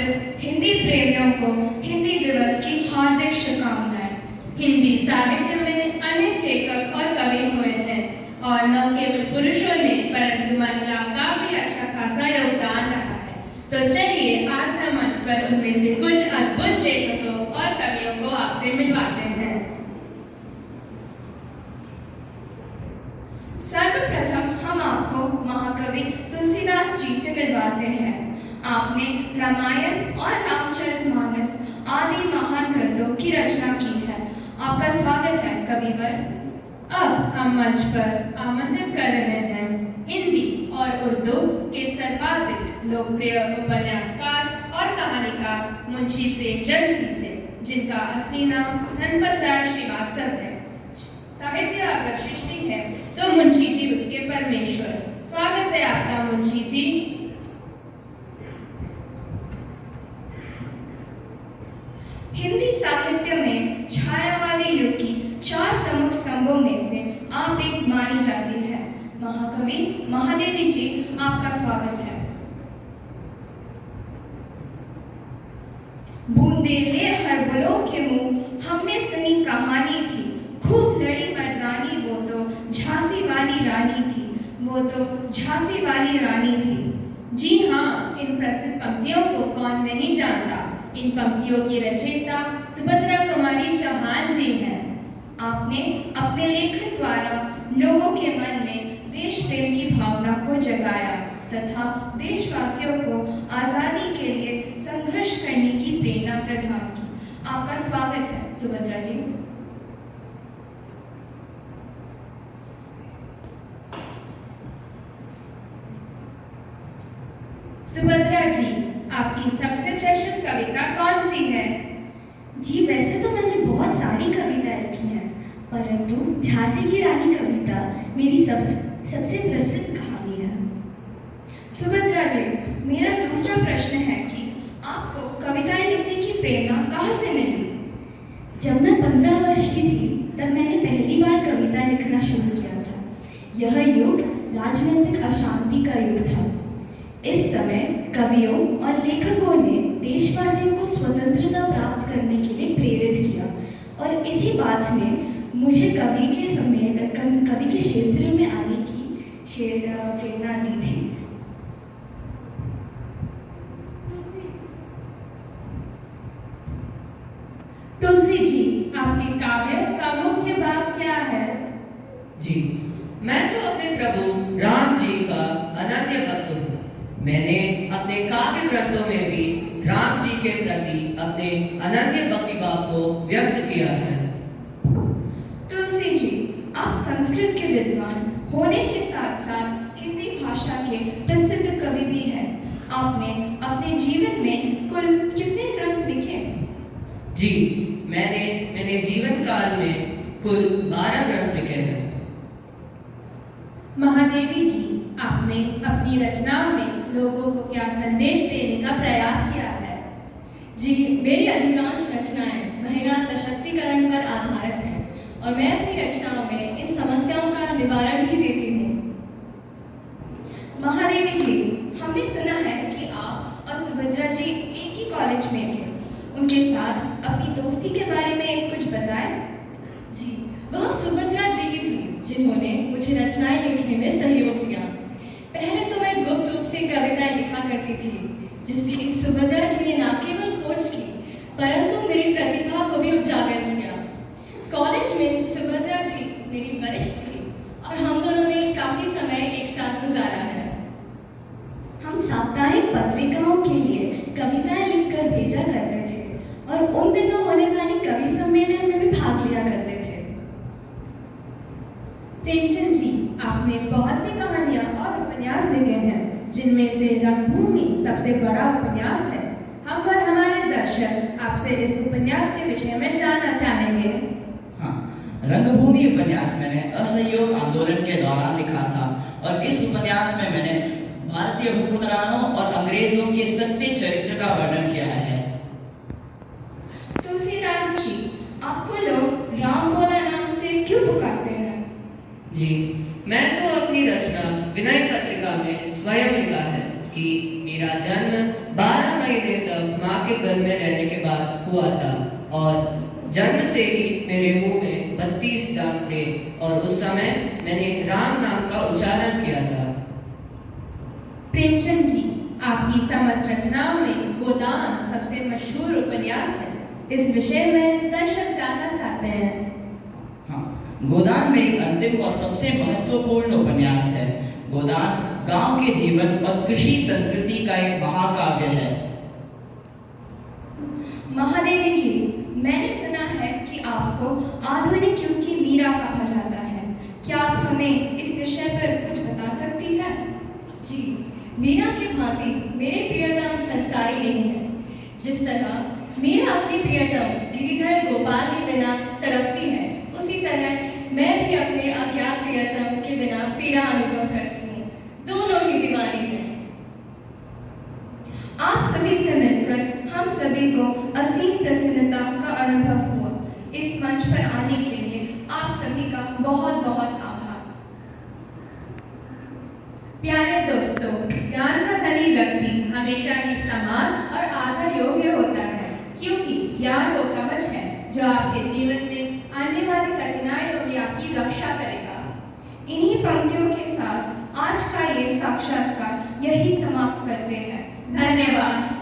उपस्थित हिंदी प्रेमियों को हिंदी दिवस की हार्दिक शुभकामनाएं। हिंदी साहित्य में अनेक लेखक और कवि हुए हैं और न केवल पुरुषों ने परंतु महिला का भी अच्छा खासा योगदान रहा है। तो चलिए आज हम मंच पर उनमें से कुछ अद्भुत लेखकों और कवियों को आपसे मिलवाते हैं। सर्वप्रथम हम आपको महाकवि तुलसीदास जी से मिलवाते हैं। आपने रामायण और रामचरितमानस आदि महान ग्रंथों की रचना की है। आपका स्वागत है कविवर। अब हम मंच पर आमंत्रित कर रहे हैं हिंदी और उर्दू के सर्वाधिक लोकप्रिय उपन्यासकार और कहानीकार मुंशी प्रेमचंद जी से, जिनका असली नाम धनपत राय श्रीवास्तव है। साहित्य अगर सृष्टि है तो मुंशी जी उसके परमेश्वर। स्वागत है आपका मुंशी जी। हिंदी साहित्य में छाया वाले युग की 4 प्रमुख स्तंभों में से आप एक मानी जाती है। महाकवि महादेवी जी, आपका स्वागत है। बूंदे ले हड़बड़ों के मुंह हमने सुनी कहानी थी, खूब लड़ी मर्दानी वो तो झांसी वाली रानी थी, वो तो झांसी वाली रानी थी। जी हाँ, इन प्रसिद्ध पंक्तियों को कौन नहीं जानता। इन पंक्तियों की रचयिता सुभद्रा कुमारी चौहान जी हैं। आपने अपने लेखन द्वारा लोगों के मन में देश प्रेम की भावना को जगाया तथा देशवासियों को आज़ादी के लिए संघर्ष करने की प्रेरणा प्रदान की। आपका स्वागत है सुभद्रा जी। सुभद्रा जी, आपकी सबसे चर्चित कविता कौन सी है? जी, वैसे तो मैंने बहुत सारी कविताएं लिखी हैं, परंतु झांसी की रानी कविता मेरी सबसे प्रसिद्ध कहानी है। सुभद्रा जी, मेरा दूसरा प्रश्न है कि आपको कविताएं लिखने की प्रेरणा कहाँ से मिली? जब मैं 15 वर्ष की थी तब मैंने पहली बार कविता लिखना शुरू किया था। यह युग राजनीतिक अशांति का युग था। इस समय कवियों और लेखकों ने देशवासियों को स्वतंत्रता प्राप्त करने के लिए प्रेरित किया और इसी बात ने मुझे कवि के क्षेत्र में आने की प्रेरणा दी थी। तुलसी जी, आपके काव्य का मुख्य भाव क्या है? जी, मैं तो अपने प्रभु राम जी का अनन्य भक्त हूँ। मैंने अपने काव्य ग्रंथों में भी राम जी के प्रति अपने अनन्य भक्ति भाव को व्यक्त किया है। तुलसी जी, आप संस्कृत के विद्वान होने के साथ साथ हिंदी भाषा के प्रसिद्ध कवि भी हैं। आपने अपने जीवन में कुल कितने ग्रंथ लिखे? जी, मैंने जीवन काल में कुल 12 ग्रंथ लिखे हैं। महादेवी जी, आपने अपनी रचनाओं में लोगों को क्या संदेश देने का प्रयास किया है? जी, मेरी अधिकांश रचनाएं महिला सशक्तिकरण पर आधारित हैं और मैं अपनी रचनाओं में इन समस्याओं का निवारण भी देती हूँ। महादेवी जी, हमने सुना है कि आप और सुभद्रा जी एक ही कॉलेज में थे। उनके साथ अपनी दोस्ती के बारे में कुछ बताएं। जी, वह सुभद्रा जी ही थी जिन्होंने मुझे रचनाएं लिखने में सहयोग दिया। पहले तो मैं गुप्त रूप से कविताएं लिखा करती थी, जिसकी सुभद्रा जी ने न केवल खोज की परंतु मेरी प्रतिभा को भी उजागर किया। कॉलेज में सुभद्रा जी मेरी वरिष्ठ थी और हम दोनों ने काफी समय एक साथ गुजारा है। हम साप्ताहिक पत्रिकाओं के लिए कविताएं लिखकर भेजा करते थे और उन दिनों होने वाली कवि सम्मेलन में भी भाग लिया करते थे। प्रेमचंद जी, आपने बहुत सी कहानियां और उपन्यास लिखे हैं, जिनमें से रंगभूमि सबसे बड़ा उपन्यास है। हम और हमारे दर्शक आपसे इस उपन्यास के विषय में जानना चाहेंगे। हाँ, रंगभूमि उपन्यास मैंने असहयोग आंदोलन के दौरान लिखा था और इस उपन्यास में मैंने भारतीय हुक्मरानों और अंग्रेजों के सत्य चरित्र का वर्णन किया है। तुलसीदास जी, आपको लोग राम भोला नाम से क्यों पुकारते हैं? जी, मैं तो अपनी रचना विनय पत्रिका में स्वयं लिखा है कि मेरा जन्म 12 महीने तक माँ के गर्भ में रहने के बाद हुआ था और जन्म से ही मेरे मुंह में 32 दांत थे और उस समय मैंने राम नाम का उच्चारण किया था। प्रेमचंद जी, आपकी समस्त रचनाओं में गोदान सबसे मशहूर उपन्यास है। इस विषय में दर्शक जानना चाहते हैं। हाँ, गोदान मेरी अंतिम और सबसे महत्वपूर्ण उपन्यास है। गोदान गांव के जीवन और कृषि संस्कृति का एक महाकाव्य है। महादेवी जी, मैंने सुना है कि आपको आधुनिक युग की मीरा कहा जाता है। क्या आप हमें इस विषय पर कुछ बता सकती हैं? जी, मीरा की भांति मेरे प्रियतम संसारी नहीं है। जिस तरह मीरा अपनी प्रियतम गिरिधर गोपाल के बिना तड़पती है, उसी तरह मैं भी अपने अज्ञात प्रियतम के बिना पीड़ा अनुभव करती हूँ। दोनों ही दीवानी हैं। आप सभी से मिलकर हम सभी को असीम प्रसन्नता का अनुभव हुआ। इस मंच पर आने के लिए आप सभी का बहुत बहुत आभार। प्यारे दोस्तों, ज्ञान का धनी व्यक्ति हमेशा ही सम्मान और आदर योग्य होता है, क्योंकि ज्ञान वो कवच है जो आपके जीवन में आने वाली कठिनाइयों में आपकी रक्षा करेगा। इन्हीं पंक्तियों के साथ आज का ये साक्षात्कार यही समाप्त करते हैं। धन्यवाद।